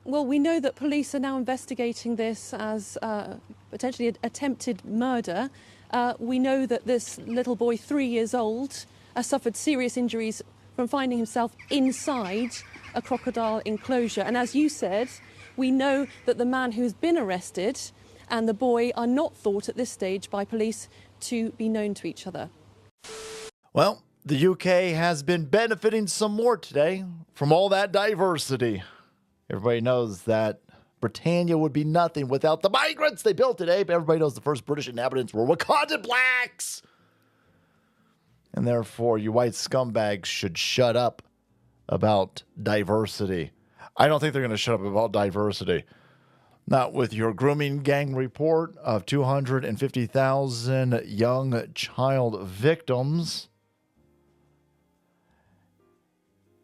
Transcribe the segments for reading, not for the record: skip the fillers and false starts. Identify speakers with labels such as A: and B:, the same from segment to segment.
A: Well, we know that police are now investigating this as potentially attempted murder. We know that this little boy, 3 years old, suffered serious injuries from finding himself inside a crocodile enclosure. And as you said, we know that the man who's been arrested and the boy are not thought at this stage by police to be known to each other.
B: Well, the UK has been benefiting some more today from all that diversity. Everybody knows that Britannia would be nothing without the migrants they built today. But everybody knows the first British inhabitants were Wakandan blacks. And therefore, you white scumbags should shut up about diversity. I don't think they're going to shut up about diversity. Not with your grooming gang report of 250,000 young child victims.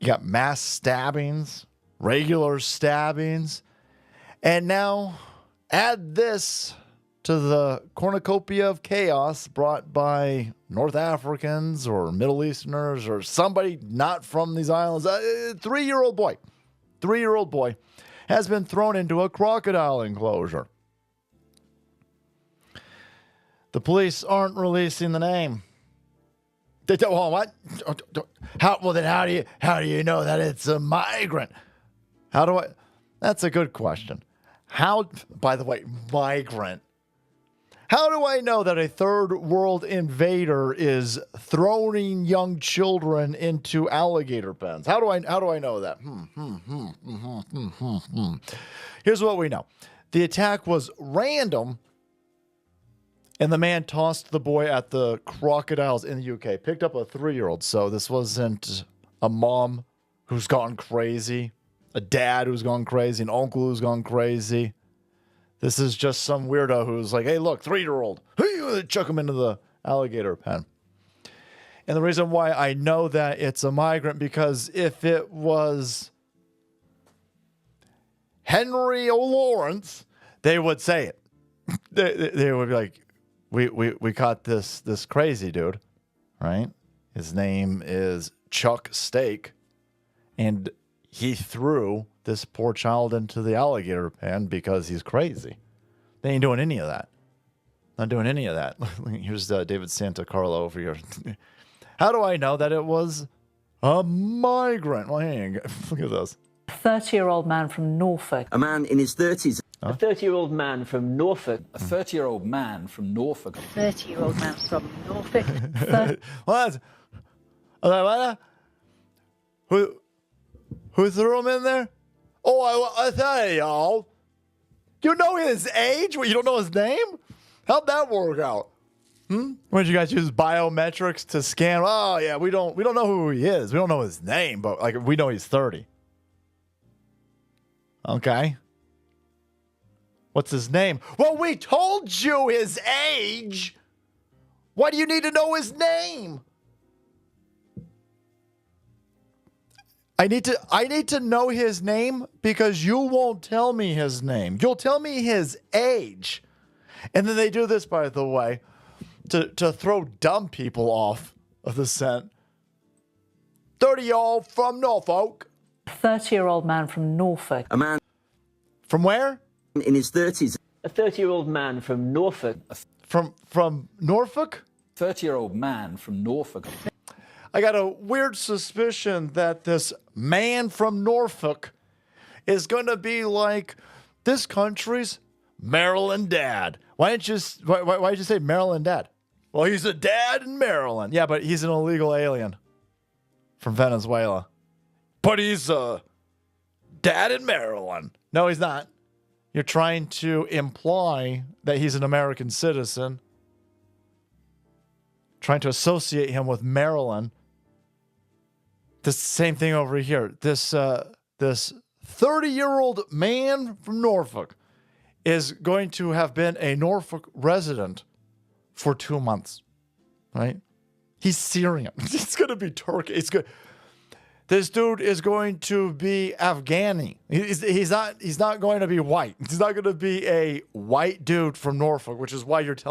B: You got mass stabbings, regular stabbings, and now add this to the cornucopia of chaos brought by North Africans or Middle Easterners or somebody not from these islands. A 3-year-old boy has been thrown into a crocodile enclosure. The police aren't releasing the name. They don't. Oh, what? Well, then how do you know that it's a migrant? How do I? That's a good question. How? By the way, migrant. How do I know that a third world invader is throwing young children into alligator pens? How do I know that? Here's what we know. The attack was random, and the man tossed the boy at the crocodiles in the UK. Picked up a 3-year-old. So this wasn't a mom who's gone crazy, a dad who's gone crazy, an uncle who's gone crazy. This is just some weirdo who's like, hey, look, 3-year-old. Chuck him into the alligator pen. And the reason why I know that it's a migrant, because if it was Henry O'Lawrence, they would say it. They would be like, we caught this crazy dude, right? His name is Chuck Steak, and he threw this poor child into the alligator pen because he's crazy. They ain't doing any of that. Not doing any of that. Here's David Santa Carlo over here. How do I know that it was a migrant? Well, hang on. Look at this.
C: A 30-year-old man from Norfolk.
D: A man in his 30s.
E: A 30-year-old man from Norfolk.
F: A 30-year-old man from Norfolk.
C: A 30-year-old man from Norfolk.
B: What? Who threw him in there? Oh, I tell y'all. You know his age? Well, you don't know his name? How'd that work out? When did you guys use biometrics to scan? Oh yeah, we don't know who he is. We don't know his name, but like we know he's 30. Okay. What's his name? Well, we told you his age. Why do you need to know his name? I need to know his name because you won't tell me his name. You'll tell me his age. And then they do this, by the way, to throw dumb people off of the scent. 30-year-old from Norfolk.
C: A 30-year-old man from Norfolk.
D: A man
B: From where?
D: in his 30s.
E: A 30-year-old man from Norfolk.
B: From Norfolk?
F: 30-year-old man from Norfolk.
B: I got a weird suspicion that this man from Norfolk is going to be like this country's Maryland dad. Why did you say Maryland dad? Well, he's a dad in Maryland. Yeah, but he's an illegal alien from Venezuela. But he's a dad in Maryland. No, he's not. You're trying to imply that he's an American citizen, trying to associate him with Maryland. The same thing over here. This 30-year-old man from Norfolk is going to have been a Norfolk resident for 2 months, right? He's Syrian. It's going to be Turkey. It's good. This dude is going to be Afghani. He's not going to be white. He's not going to be a white dude from Norfolk, which is why you're telling